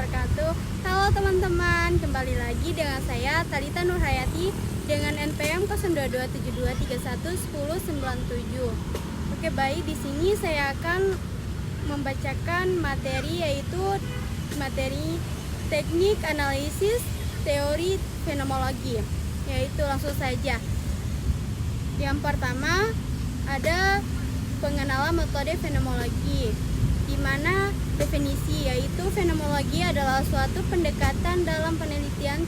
wabarakatuh. Halo teman-teman, kembali lagi dengan saya Talita Nurhayati dengan NPM 0272311097. Oke, baik, di sini saya akan membacakan materi, yaitu materi teknik analisis teori fenomenologi. Yaitu langsung saja. Yang pertama ada pengenalan metode fenomenologi, di mana definisi yaitu fenomenologi adalah suatu pendekatan dalam penelitian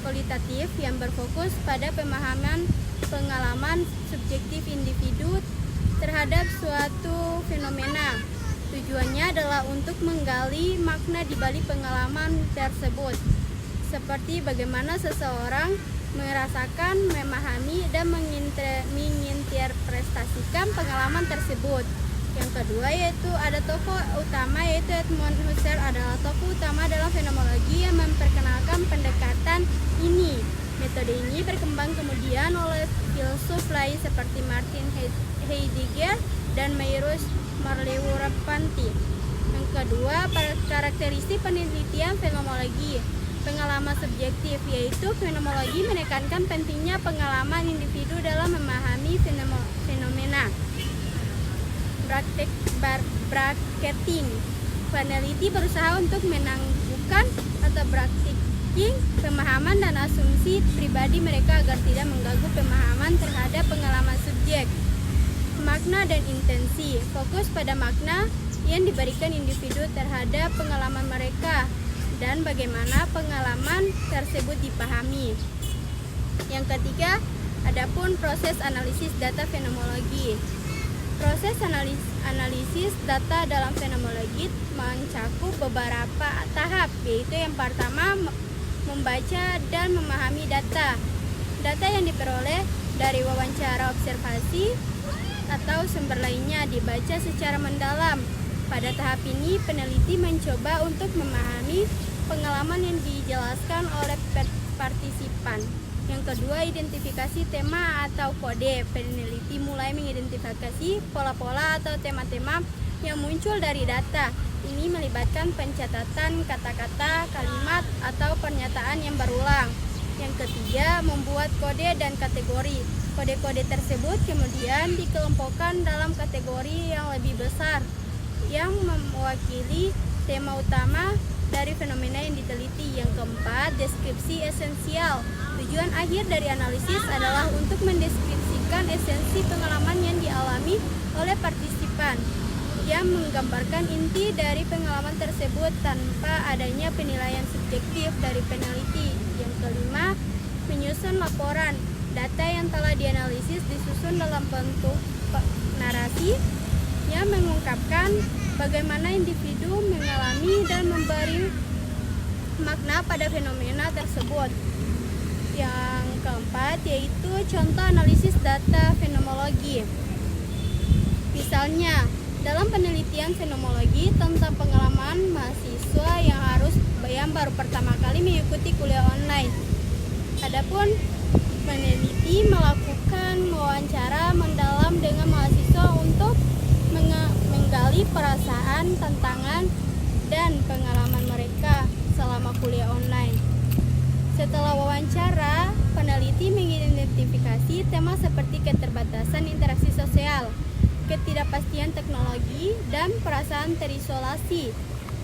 kualitatif yang berfokus pada pemahaman pengalaman subjektif individu terhadap suatu fenomena. Tujuannya adalah untuk menggali makna di balik pengalaman tersebut, seperti bagaimana seseorang merasakan, memahami, dan menginterpretasikan pengalaman tersebut. Yang kedua yaitu ada tokoh utama, yaitu Edmund Husserl adalah tokoh utama dalam fenomenologi yang memperkenalkan pendekatan ini. Metode ini berkembang kemudian oleh filsuf lain seperti Martin Heidegger dan Maurice Merleau-Ponty. Yang kedua, karakteristik penelitian fenomenologi. Pengalaman subjektif, yaitu fenomenologi menekankan pentingnya pengalaman individu dalam memahami fenomena. Bracketing, peneliti berusaha untuk menangguhkan atau bracketing pemahaman dan asumsi pribadi mereka agar tidak mengganggu pemahaman terhadap pengalaman subjek. Makna dan intensi, fokus pada makna yang diberikan individu terhadap pengalaman mereka dan bagaimana pengalaman tersebut dipahami. Yang ketiga, adapun proses analisis data fenomenologi. Proses analisis data dalam fenomenologi mencakup beberapa tahap, yaitu yang pertama membaca dan memahami data. Data yang diperoleh dari wawancara observasi atau sumber lainnya dibaca secara mendalam. Pada tahap ini, peneliti mencoba untuk memahami pengalaman yang dijelaskan oleh partisipan. Yang kedua, identifikasi tema atau kode. Peneliti mulai mengidentifikasi pola-pola atau tema-tema yang muncul dari data. Ini melibatkan pencatatan kata-kata, kalimat, atau pernyataan yang berulang. Yang ketiga, membuat kode dan kategori. Kode-kode tersebut kemudian dikelompokkan dalam kategori yang lebih besar yang mewakili tema utama dari fenomena yang diteliti. Yang keempat, deskripsi esensial. Tujuan akhir dari analisis adalah untuk mendeskripsikan esensi pengalaman yang dialami oleh partisipan, yang menggambarkan inti dari pengalaman tersebut tanpa adanya penilaian subjektif dari peneliti. Yang kelima, menyusun laporan. Data yang telah dianalisis disusun dalam bentuk narasi yang mengungkapkan bagaimana individu mengalami dan memberi makna pada fenomena tersebut. Yang keempat yaitu contoh analisis data fenomenologi. Misalnya, dalam penelitian fenomenologi tentang pengalaman mahasiswa yang baru pertama kali mengikuti kuliah online. Adapun peneliti melakukan wawancara mendalam dengan mahasiswa untuk menggali perasaan, tantangan, dan pengalaman mereka selama kuliah online. Setelah wawancara, peneliti mengidentifikasi tema seperti keterbatasan interaksi sosial, ketidakpastian teknologi, dan perasaan terisolasi.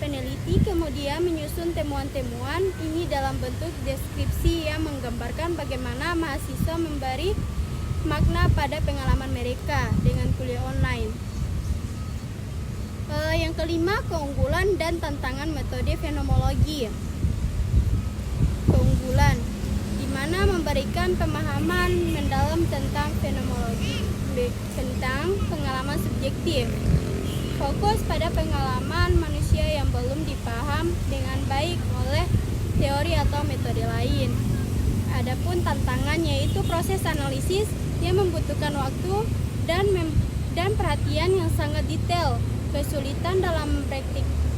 Peneliti kemudian menyusun temuan-temuan ini dalam bentuk deskripsi yang menggambarkan bagaimana mahasiswa memberi makna pada pengalaman mereka dengan kuliah online. Yang kelima, keunggulan dan tantangan metode fenomenologi. Keunggulan, di mana memberikan pemahaman mendalam tentang fenomenologi, tentang pengalaman subjektif. Fokus pada pengalaman manusia yang belum dipaham dengan baik oleh teori atau metode lain. Adapun tantangan yaitu proses analisis yang membutuhkan waktu dan perhatian yang sangat detail, kesulitan dalam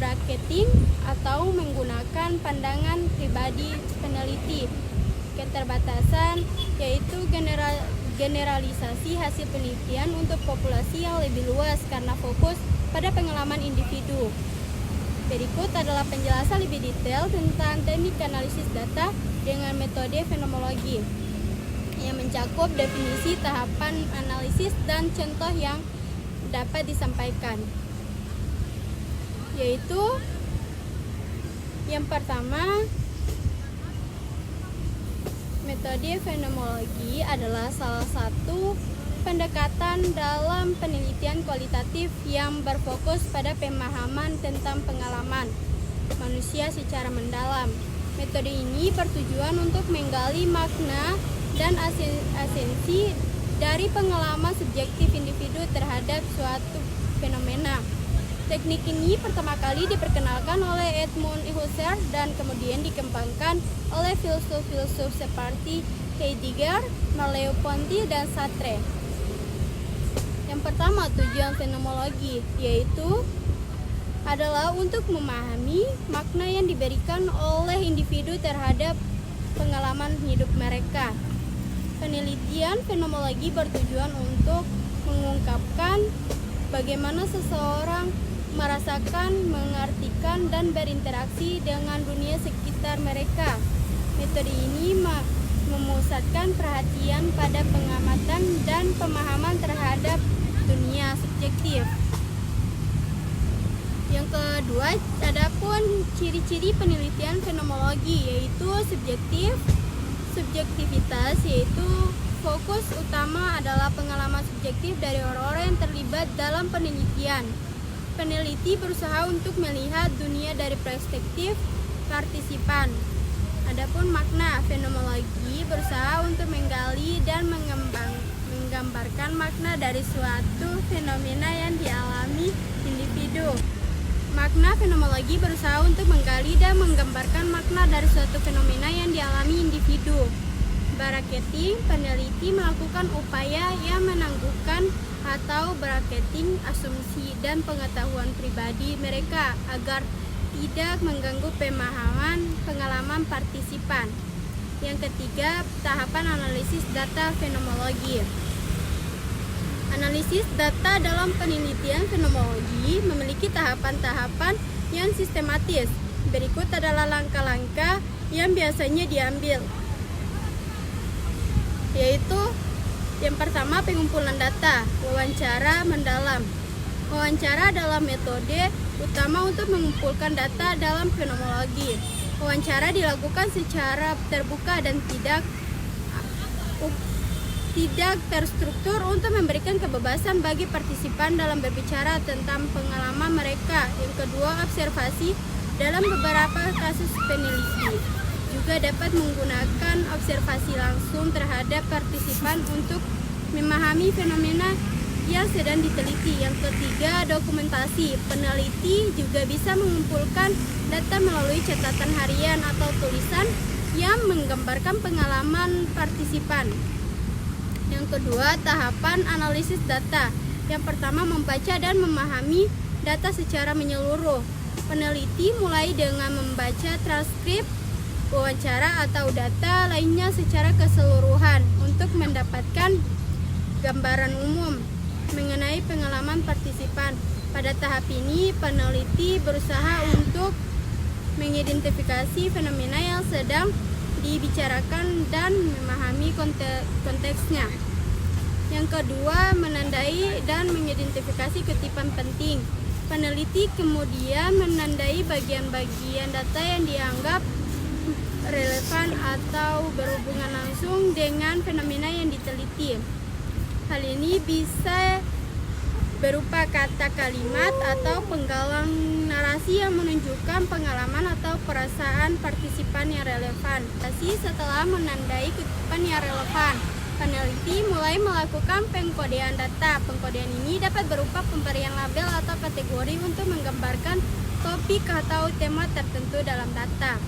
bracketing atau menggunakan pandangan pribadi peneliti, keterbatasan yaitu generalisasi hasil penelitian untuk populasi yang lebih luas karena fokus pada pengalaman individu. Berikut adalah penjelasan lebih detail tentang teknik analisis data dengan metode fenomenologi yang mencakup definisi, tahapan analisis, dan contoh yang dapat disampaikan. Yaitu yang pertama, metode fenomenologi adalah salah satu pendekatan dalam penelitian kualitatif yang berfokus pada pemahaman tentang pengalaman manusia secara mendalam. Metode ini bertujuan untuk menggali makna dan esensi dari pengalaman subjektif individu terhadap suatu fenomena. Teknik ini pertama kali diperkenalkan oleh Edmund Husserl dan kemudian dikembangkan oleh filsuf-filsuf seperti Heidegger, Merleau-Ponty, dan Sartre. Yang pertama, tujuan fenomenologi yaitu adalah untuk memahami makna yang diberikan oleh individu terhadap pengalaman hidup mereka. Penelitian fenomenologi bertujuan untuk mengungkapkan bagaimana seseorang merasakan, mengartikan, dan berinteraksi dengan dunia sekitar mereka. Metode ini memusatkan perhatian pada pengamatan dan pemahaman terhadap dunia subjektif. Yang kedua, adapun ciri-ciri penelitian fenomenologi yaitu subjektivitas, yaitu fokus utama adalah pengalaman subjektif dari orang-orang yang terlibat dalam penelitian. Peneliti berusaha untuk melihat dunia dari perspektif partisipan. Adapun makna, fenomenologi berusaha untuk menggali dan menggambarkan makna dari suatu fenomena yang dialami individu. Makna fenomenologi berusaha untuk menggali dan menggambarkan makna dari suatu fenomena yang dialami individu. Bracketing, peneliti melakukan upaya yang menangguhkan atau bracketing asumsi dan pengetahuan pribadi mereka agar tidak mengganggu pengalaman partisipan. Yang ketiga, tahapan analisis data fenomenologi. Analisis data dalam penelitian fenomenologi memiliki tahapan-tahapan yang sistematis. Berikut adalah langkah-langkah yang biasanya diambil, yaitu yang pertama, pengumpulan data, wawancara mendalam. Wawancara adalah metode utama untuk mengumpulkan data dalam fenomenologi. Wawancara dilakukan secara terbuka dan tidak terstruktur untuk memberikan kebebasan bagi partisipan dalam berbicara tentang pengalaman mereka. Yang kedua, observasi. Dalam beberapa kasus peneliti juga dapat menggunakan observasi langsung terhadap partisipan untuk memahami fenomena yang sedang diteliti. Yang ketiga, dokumentasi. Peneliti juga bisa mengumpulkan data melalui catatan harian atau tulisan yang menggambarkan pengalaman partisipan. Yang kedua, tahapan analisis data. Yang pertama, membaca dan memahami data secara menyeluruh. Peneliti mulai dengan membaca transkrip wawancara atau data lainnya secara keseluruhan untuk mendapatkan gambaran umum mengenai pengalaman partisipan. Pada tahap ini, peneliti berusaha untuk mengidentifikasi fenomena yang sedang dibicarakan dan memahami konteksnya. Yang kedua, menandai dan mengidentifikasi kutipan penting. Peneliti kemudian menandai bagian-bagian data yang dianggap relevan atau berhubungan langsung dengan fenomena yang diteliti. Hal ini bisa berupa kata kalimat atau penggalang narasi yang menunjukkan pengalaman atau perasaan partisipan yang relevan. Setelah menandai kutipan yang relevan, peneliti mulai melakukan pengkodean data. Pengkodean ini dapat berupa pemberian label atau kategori untuk menggambarkan topik atau tema tertentu dalam data.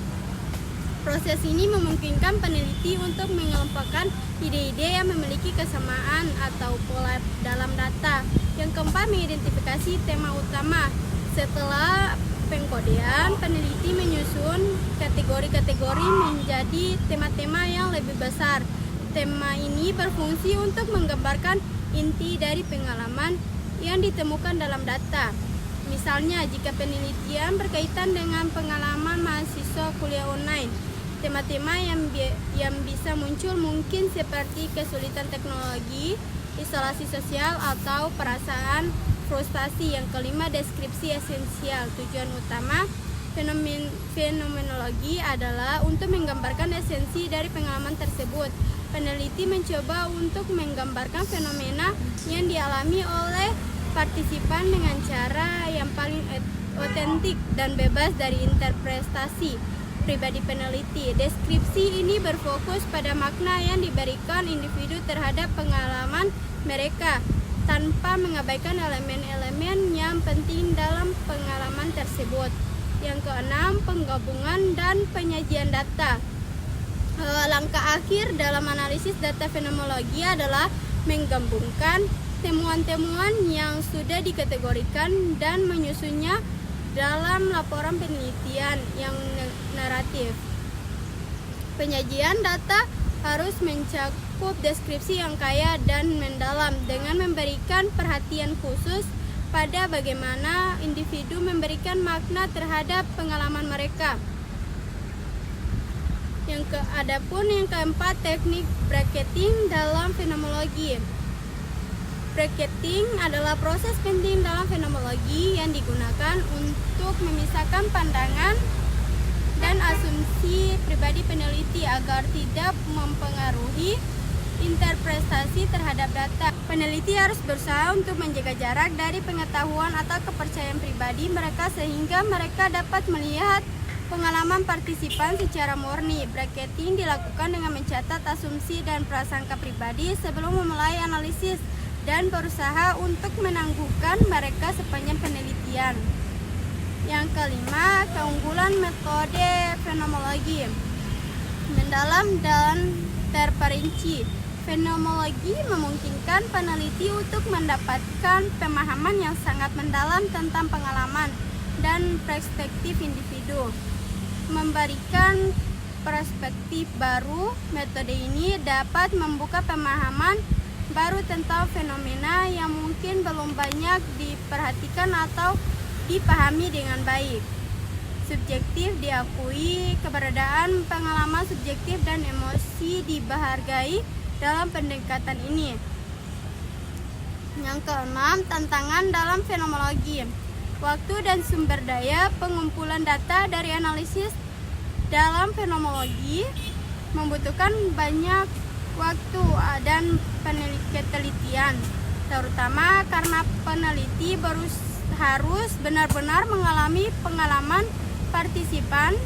Proses ini memungkinkan peneliti untuk mengelompokkan ide-ide yang memiliki kesamaan atau pola dalam data. Yang keempat, mengidentifikasi tema utama. Setelah pengkodean, peneliti menyusun kategori-kategori menjadi tema-tema yang lebih besar. Tema ini berfungsi untuk menggambarkan inti dari pengalaman yang ditemukan dalam data. Misalnya, jika penelitian berkaitan dengan pengalaman mahasiswa kuliah online, tema-tema yang bisa muncul mungkin seperti kesulitan teknologi, isolasi sosial, atau perasaan frustasi. Yang kelima, deskripsi esensial. Tujuan utama fenomenologi adalah untuk menggambarkan esensi dari pengalaman tersebut. Peneliti mencoba untuk menggambarkan fenomena yang dialami oleh partisipan dengan cara yang paling otentik dan bebas dari interpretasi pribadi peneliti. Deskripsi ini berfokus pada makna yang diberikan individu terhadap pengalaman mereka, tanpa mengabaikan elemen-elemen yang penting dalam pengalaman tersebut. Yang keenam, penggabungan dan penyajian data. Langkah akhir dalam analisis data fenomenologi adalah menggabungkan temuan-temuan yang sudah dikategorikan dan menyusunnya dalam laporan penelitian yang naratif. Penyajian data harus mencakup deskripsi yang kaya dan mendalam dengan memberikan perhatian khusus pada bagaimana individu memberikan makna terhadap pengalaman mereka. Adapun yang keempat, teknik bracketing dalam fenomenologi. Bracketing adalah proses penting dalam fenomenologi yang digunakan untuk memisahkan pandangan dan asumsi pribadi peneliti agar tidak mempengaruhi interpretasi terhadap data. Peneliti harus berusaha untuk menjaga jarak dari pengetahuan atau kepercayaan pribadi mereka sehingga mereka dapat melihat pengalaman partisipan secara murni. Bracketing dilakukan dengan mencatat asumsi dan prasangka pribadi sebelum memulai analisis dan berusaha untuk menangguhkan mereka sepanjang penelitian. Yang kelima, keunggulan metode fenomenologi. Mendalam dan terperinci. Fenomenologi memungkinkan peneliti untuk mendapatkan pemahaman yang sangat mendalam tentang pengalaman dan perspektif individu. Memberikan perspektif baru, metode ini dapat membuka pemahaman baru tentang fenomena yang mungkin belum banyak diperhatikan atau dipahami dengan baik. Subjektif diakui, keberadaan pengalaman subjektif dan emosi dihargai dalam pendekatan ini. Yang keenam, tantangan dalam fenomenologi. Waktu dan sumber daya pengumpulan data dari analisis dalam fenomenologi membutuhkan banyak waktu dan penelitian, terutama karena peneliti harus benar-benar mengalami pengalaman partisipan.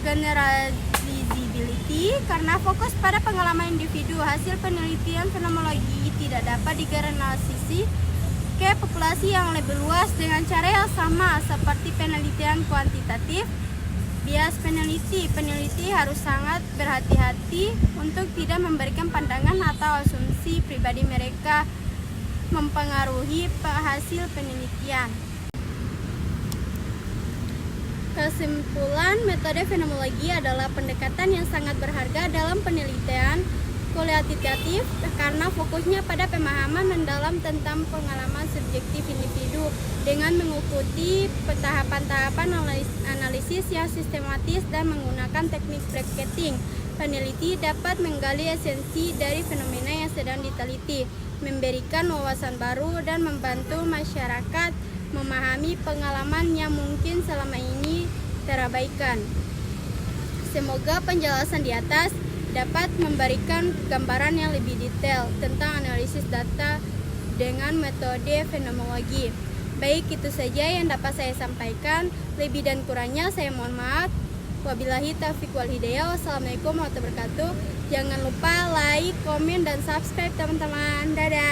Generalizability karena fokus pada pengalaman individu. Hasil penelitian fenomenologi tidak dapat digeneralisasi ke populasi yang lebih luas dengan cara yang sama seperti penelitian kuantitatif. Bias peneliti harus sangat berhati-hati untuk tidak memberikan pandangan atau asumsi pribadi mereka mempengaruhi hasil penelitian. Kesimpulan, metode fenomenologi adalah pendekatan yang sangat berharga dalam penelitian kualitatif karena fokusnya pada pemahaman mendalam tentang pengalaman subjektif individu. Dengan mengikuti tahapan-tahapan analisis yang sistematis dan menggunakan teknik bracketing, peneliti dapat menggali esensi dari fenomena yang sedang diteliti, memberikan wawasan baru, dan membantu masyarakat memahami pengalaman yang mungkin selama ini terabaikan. Semoga penjelasan di atas dapat memberikan gambaran yang lebih detail tentang analisis data dengan metode fenomenologi. Baik, itu saja yang dapat saya sampaikan. Lebih dan kurangnya saya mohon maaf. Wabillahi taufiq wal hidayah. Wassalamualaikum warahmatullahi wabarakatuh. Jangan lupa like, komen, dan subscribe teman-teman. Dadah.